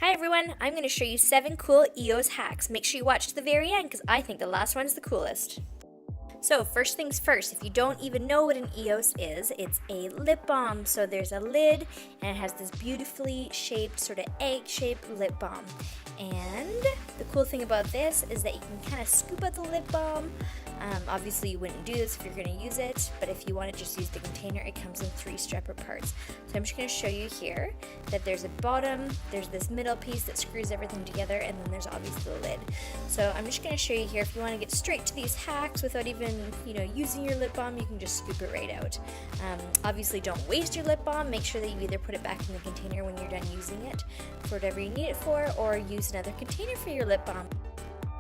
Hi everyone, I'm going to show you 7 cool EOS hacks. Make sure you watch to the very end because I think the last one's the coolest. So first things first, if you don't even know what an EOS is, it's a lip balm. So there's a lid and it has this beautifully shaped, sort of egg-shaped lip balm. And the cool thing about this is that you can kind of scoop out the lip balm. Obviously you wouldn't do this if you're going to use it, but if you want to just use the container, it comes in 3 separate parts. So I'm just going to show you here that there's a bottom, there's this middle piece that screws everything together, and then there's obviously the lid. So I'm just going to show you here, if you want to get straight to these hacks without even, using your lip balm, you can just scoop it right out. Obviously don't waste your lip balm. Make sure that you either put it back in the container when you're done using it for whatever you need it for, or use another container for your lip balm.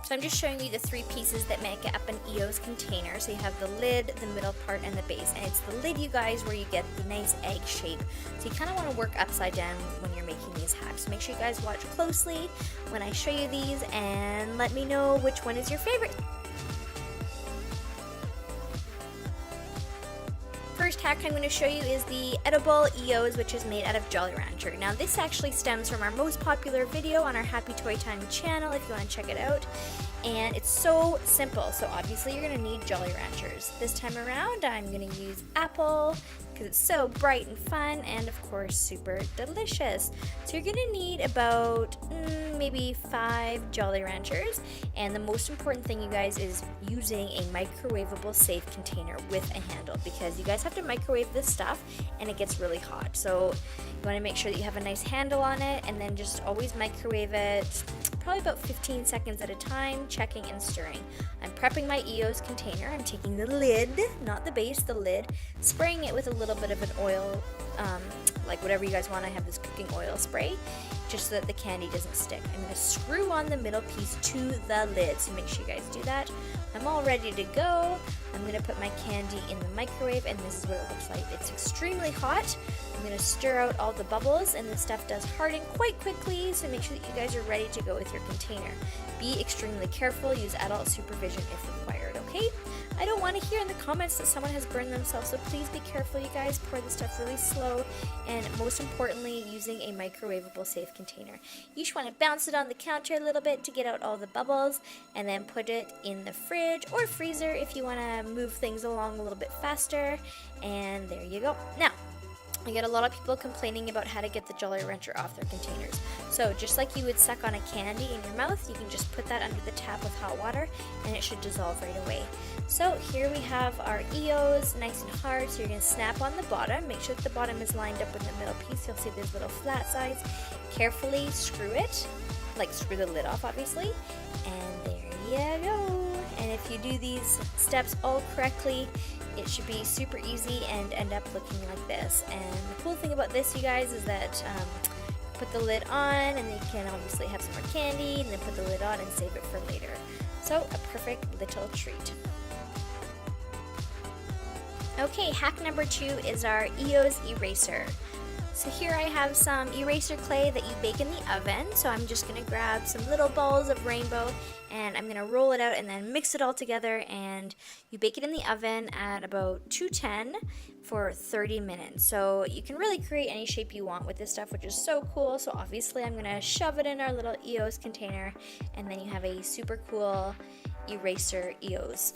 So I'm just showing you the 3 pieces that make up an EOS container. So you have the lid, the middle part, and the base. And it's the lid, you guys, where you get the nice egg shape. So you kind of want to work upside down when you're making these hacks. So make sure you guys watch closely when I show you these and let me know which one is your favorite. First hack I'm going to show you is the edible EOS, which is made out of Jolly Rancher. Now this actually stems from our most popular video on our Happy Toy Time channel if you want to check it out. And it's so simple. So obviously you're going to need Jolly Ranchers. This time around I'm going to use apple because it's so bright and fun and of course super delicious. So you're going to need about maybe 5 Jolly Ranchers, and the most important thing, you guys, is using a microwavable safe container with a handle, because you guys have to microwave this stuff and it gets really hot. So you want to make sure that you have a nice handle on it, and then just always microwave it probably about 15 seconds at a time, checking and stirring. I'm prepping my EOS container. I'm taking the lid, not the base, the lid, spraying it with a little bit of an oil, like whatever you guys want. I have this cooking oil spray, just so that the candy doesn't stick. I'm going to screw on the middle piece to the lid, so make sure you guys do that. I'm all ready to go. I'm going to put my candy in the microwave, and this is what it looks like. It's extremely hot. I'm going to stir out all the bubbles, and the stuff does harden quite quickly, so make sure that you guys are ready to go with your container. Be extremely careful. Use adult supervision if required, okay? I don't want to hear in the comments that someone has burned themselves, so please be careful, you guys. Pour the stuff really slow, and most importantly, using a microwavable safe container. You just want to bounce it on the counter a little bit to get out all the bubbles, and then put it in the fridge or freezer if you want to move things along a little bit faster, and there you go. Now, I get a lot of people complaining about how to get the Jolly Rancher off their containers. So just like you would suck on a candy in your mouth, you can just put that under the tap with hot water and it should dissolve right away. So here we have our EOS, nice and hard. So you're going to snap on the bottom. Make sure that the bottom is lined up with the middle piece. You'll see there's little flat sides. Carefully screw it, like screw the lid off obviously, and there you go. And if you do these steps all correctly, it should be super easy and end up looking like this. And the cool thing about this, you guys, is that put the lid on and you can obviously have some more candy, and then put the lid on and save it for later. So a perfect little treat. Okay, hack number 2 is our EOS Eraser. So here I have some eraser clay that you bake in the oven. So I'm just going to grab some little balls of rainbow and I'm going to roll it out and then mix it all together, and you bake it in the oven at about 210 for 30 minutes. So you can really create any shape you want with this stuff, which is so cool. So obviously I'm going to shove it in our little EOS container, and then you have a super cool Eraser EOS.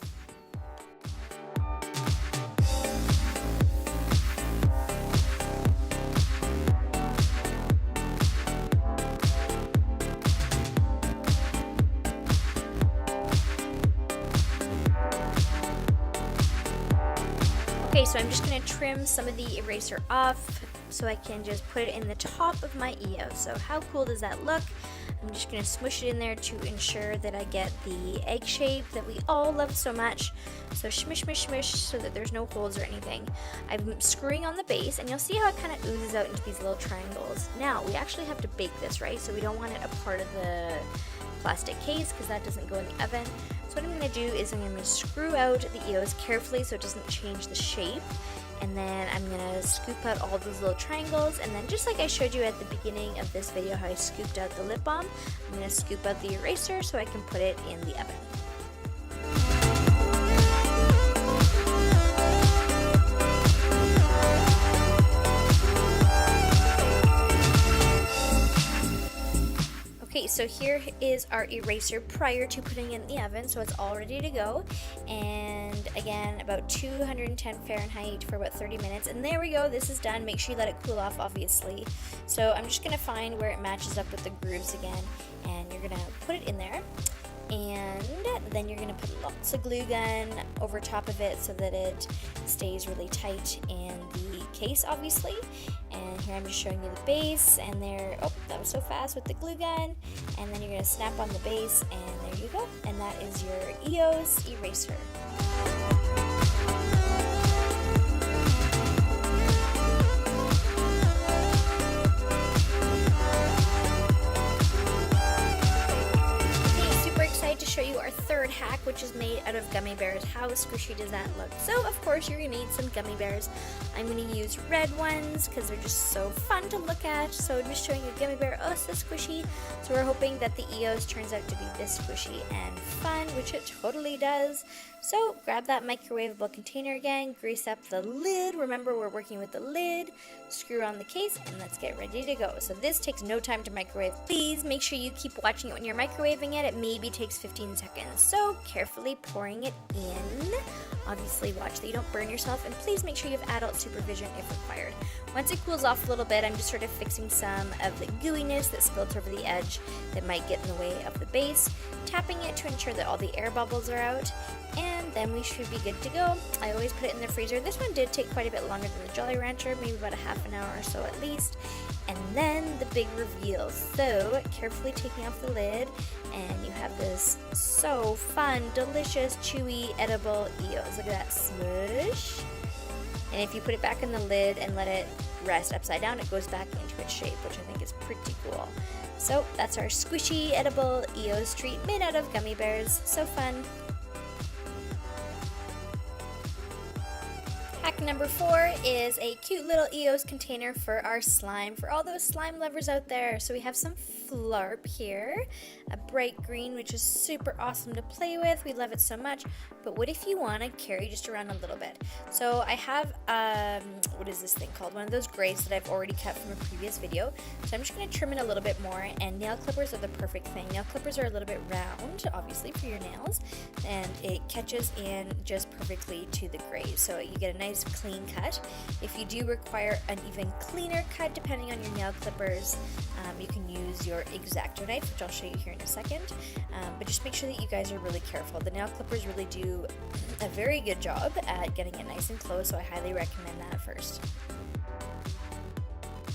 Okay, so I'm just going to trim some of the eraser off so I can just put it in the top of my EOS. So how cool does that look? I'm just going to smush it in there to ensure that I get the egg shape that we all love so much. So smush, smush, smush so that there's no holes or anything. I'm screwing on the base, and you'll see how it kind of oozes out into these little triangles. Now, we actually have to bake this, right? So we don't want it a part of the plastic case because that doesn't go in the oven. So what I'm going to do is I'm going to screw out the EOS carefully so it doesn't change the shape, and then I'm going to scoop out all those little triangles, and then just like I showed you at the beginning of this video how I scooped out the lip balm, I'm going to scoop out the eraser so I can put it in the oven. Okay, so here is our eraser prior to putting it in the oven, so it's all ready to go. And again, about 210 Fahrenheit for about 30 minutes. And there we go, this is done. Make sure you let it cool off, obviously. So I'm just gonna find where it matches up with the grooves again, and you're gonna put it in there. And then you're gonna put lots of glue gun over top of it so that it stays really tight in the case, obviously. And here I'm just showing you the base, and there, oh, that was so fast with the glue gun. And then you're gonna snap on the base, and there you go. And that is your EOS eraser. To show you our third hack, which is made out of Gummy Bears. How squishy does that look? So of course you're gonna need some gummy bears. I'm gonna use red ones because they're just so fun to look at. So I'm just showing you a gummy bear, oh so squishy. So we're hoping that the EOS turns out to be this squishy and fun, which it totally does. So grab that microwavable container again, grease up the lid. Remember, we're working with the lid. Screw on the case, and let's get ready to go. So this takes no time to microwave. Please make sure you keep watching it when you're microwaving it. It maybe takes 15 seconds. So carefully pouring it in. Obviously watch that you don't burn yourself, and please make sure you have adult supervision if required. Once it cools off a little bit, I'm just sort of fixing some of the gooiness that spilled over the edge that might get in the way of the base, tapping it to ensure that all the air bubbles are out, and then we should be good to go. I always put it in the freezer. This one did take quite a bit longer than the Jolly Rancher, maybe about a half an hour or so at least. And then the big reveal. So carefully taking off the lid, and you have this so fun, delicious, chewy, edible EOS. Look at that smush. And if you put it back in the lid and let it rest upside down, it goes back into its shape, which I think is pretty cool. So that's our squishy, edible EOS treat made out of gummy bears. So fun. Hack number 4 is a cute little EOS container for our slime, for all those slime lovers out there. So we have some Flarp here, a bright green, which is super awesome to play with. We love it so much. But what if you want to carry just around a little bit? So I have, what is this thing called? One of those grays that I've already cut from a previous video. So I'm just going to trim it a little bit more, and nail clippers are the perfect thing. Nail clippers are a little bit round, obviously, for your nails, and it catches in just perfectly to the grays. So you get a nice clean cut. If you do require an even cleaner cut, depending on your nail clippers, you can use your X-Acto knife, which I'll show you here in a second. But just make sure that you guys are really careful. The nail clippers really do a very good job at getting it nice and close, so I highly recommend that first.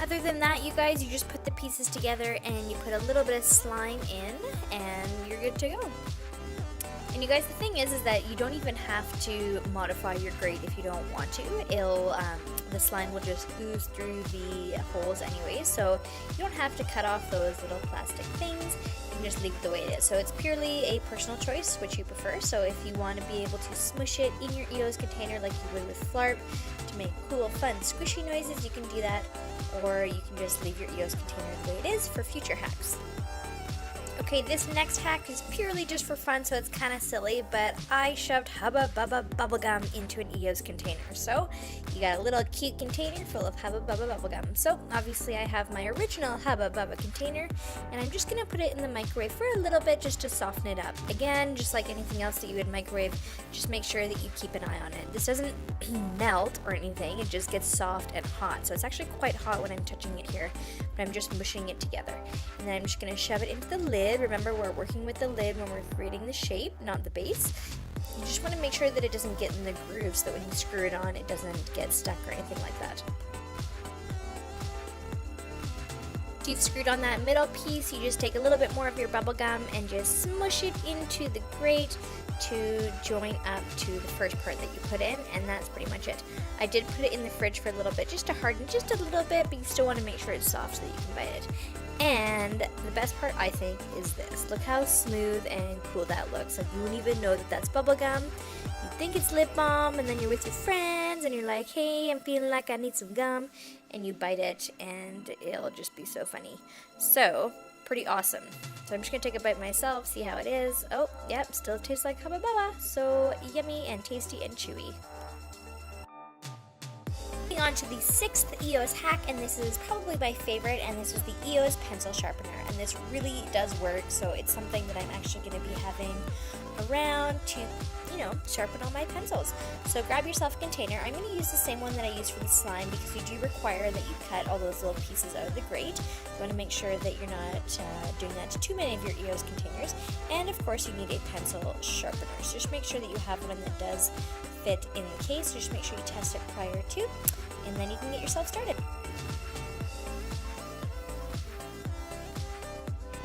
Other than that, you guys, you just put the pieces together and you put a little bit of slime in, and you're good to go. And you guys, the thing is that you don't even have to modify your grate if you don't want to. It'll, the slime will just ooze through the holes anyway, so you don't have to cut off those little plastic things. You can just leave it the way it is. So it's purely a personal choice, which you prefer. So if you want to be able to smush it in your EOS container like you would with Flarp to make cool, fun, squishy noises, you can do that. Or you can just leave your EOS container the way it is for future hacks. Okay, this next hack is purely just for fun, so it's kind of silly, but I shoved Hubba Bubba Bubblegum into an EOS container. So you got a little cute container full of Hubba Bubba Bubblegum. So obviously I have my original Hubba Bubba container, and I'm just going to put it in the microwave for a little bit just to soften it up. Again, just like anything else that you would microwave, just make sure that you keep an eye on it. This doesn't melt or anything, it just gets soft and hot. So it's actually quite hot when I'm touching it here, but I'm just mushing it together. And then I'm just going to shove it into the lid. Remember, we're working with the lid when we're creating the shape, not the base. You just want to make sure that it doesn't get in the groove so that when you screw it on, it doesn't get stuck or anything like that. If you've screwed on that middle piece, you just take a little bit more of your bubble gum and just smush it into the grate to join up to the first part that you put in, and that's pretty much it. I did put it in the fridge for a little bit just to harden just a little bit, but you still want to make sure it's soft so that you can bite it. And the best part, I think, is this. Look how smooth and cool that looks. Like, you wouldn't even know that that's bubblegum. You think it's lip balm, and then you're with your friends, and you're like, hey, I'm feeling like I need some gum, and you bite it, and it'll just be so funny. So, pretty awesome. So I'm just going to take a bite myself, see how it is. Oh, yep, still tastes like Hubba Bubba. So yummy and tasty and chewy. Moving on to the 6th EOS hack, and this is probably my favorite, and this is the EOS Pencil Sharpener. And this really does work, so it's something that I'm actually going to be having around to, sharpen all my pencils. So grab yourself a container. I'm going to use the same one that I used for the slime because we do require that you cut all those little pieces out of the grate. You want to make sure that you're not doing that to too many of your EOS containers. And of course you need a pencil sharpener. So just make sure that you have one that does fit in the case. Just make sure you test it prior to, and then you can get yourself started.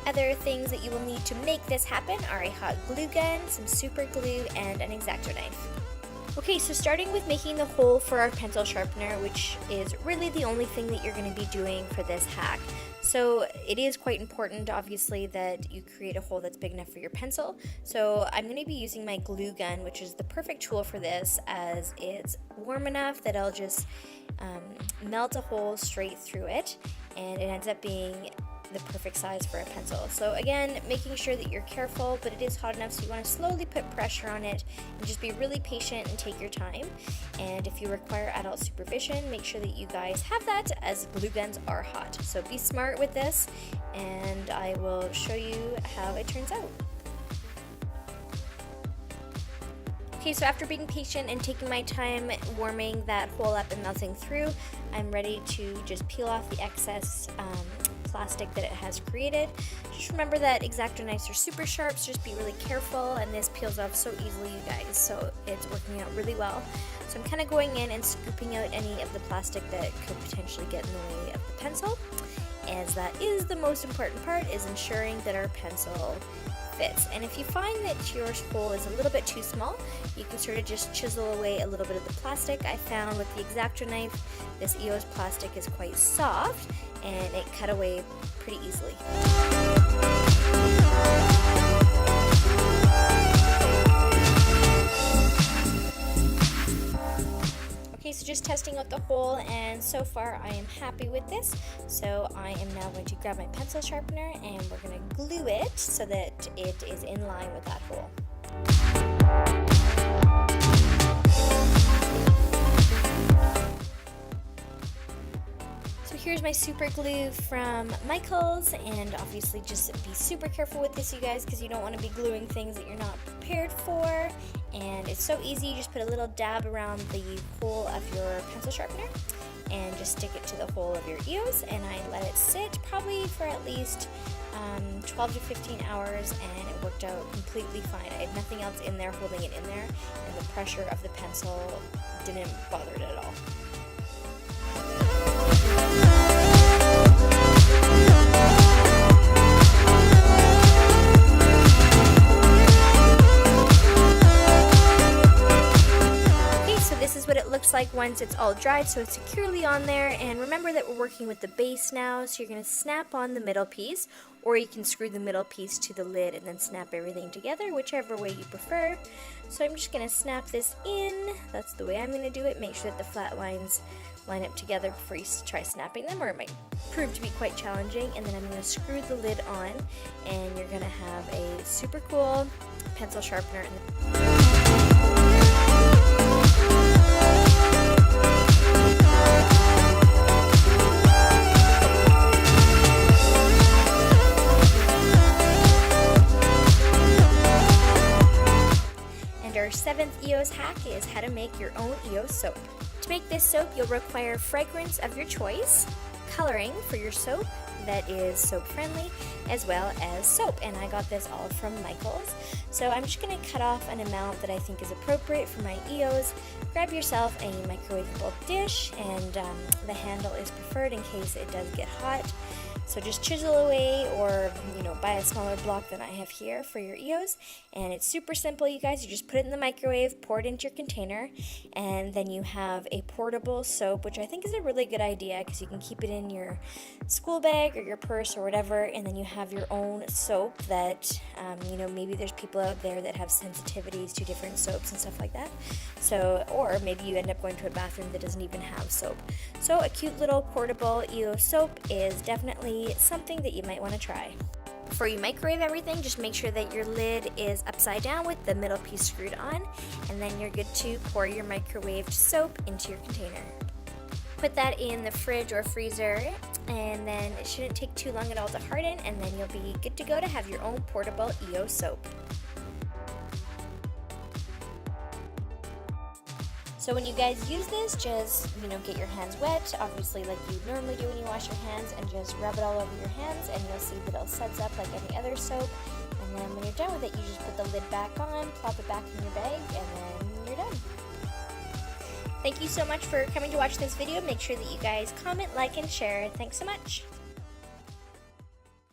Other things that you will need to make this happen are a hot glue gun, some super glue, and an X-Acto knife. Okay, so starting with making the hole for our pencil sharpener, which is really the only thing that you're going to be doing for this hack. So it is quite important, obviously, that you create a hole that's big enough for your pencil. So I'm going to be using my glue gun, which is the perfect tool for this, as it's warm enough that I'll just melt a hole straight through it, and it ends up being the perfect size for a pencil. So again, making sure that you're careful, but it is hot enough, so you want to slowly put pressure on it and just be really patient and take your time. And if you require adult supervision, make sure that you guys have that, as glue guns are hot. So be smart with this, and I will show you how it turns out. Okay, so after being patient and taking my time warming that hole up and melting through, I'm ready to just peel off the excess plastic that it has created. Just remember that X-Acto knives are super sharp, so just be really careful, and this peels off so easily, you guys, so it's working out really well. So I'm kind of going in and scooping out any of the plastic that could potentially get in the way of the pencil, as that is the most important part, is ensuring that our pencil fits. And if you find that your hole is a little bit too small, you can sort of just chisel away a little bit of the plastic. I found with the X-Acto knife, this EOS plastic is quite soft, and it cut away pretty easily. Okay, so just testing out the hole, and so far I am happy with this. So I am now going to grab my pencil sharpener, and we're going to glue it so that it is in line with that hole. Here's my super glue from Michaels, and obviously just be super careful with this, you guys, because you don't want to be gluing things that you're not prepared for. And it's so easy. You just put a little dab around the hole of your pencil sharpener and just stick it to the hole of your EOS, and I let it sit probably for at least 12 to 15 hours, and it worked out completely fine. I had nothing else in there holding it in there, and the pressure of the pencil didn't bother it at all. What it looks like once it's all dried, so it's securely on there. And remember that we're working with the base now, so you're going to snap on the middle piece, or you can screw the middle piece to the lid and then snap everything together, whichever way you prefer. So I'm just going to snap this in. That's the way I'm going to do it. Make sure that the flat lines line up together before you try snapping them, or it might prove to be quite challenging. And then I'm going to screw the lid on, and you're going to have a super cool pencil sharpener. Our 7th EOS hack is how to make your own EOS soap. To make this soap, you'll require fragrance of your choice, coloring for your soap that is soap friendly, as well as soap, and I got this all from Michaels. So I'm just going to cut off an amount that I think is appropriate for my EOS. Grab yourself a microwavable dish, and the handle is preferred in case it does get hot. So just chisel away, or buy a smaller block than I have here for your EOS. And it's super simple, you guys. You just put it in the microwave, pour it into your container, and then you have a portable soap, which I think is a really good idea because you can keep it in your school bag or your purse or whatever. And then you have your own soap that maybe there's people out there that have sensitivities to different soaps and stuff like that. So, or maybe you end up going to a bathroom that doesn't even have soap. So a cute little portable EOS soap is definitely something that you might want to try. Before you microwave everything, just make sure that your lid is upside down with the middle piece screwed on, and then you're good to pour your microwaved soap into your container. Put that in the fridge or freezer, and then it shouldn't take too long at all to harden, and then you'll be good to go to have your own portable EOS soap. So when you guys use this, just, get your hands wet, obviously like you normally do when you wash your hands, and just rub it all over your hands, and you'll see that it'll suds up like any other soap. And then when you're done with it, you just put the lid back on, plop it back in your bag, and then you're done. Thank you so much for coming to watch this video. Make sure that you guys comment, like, and share. Thanks so much.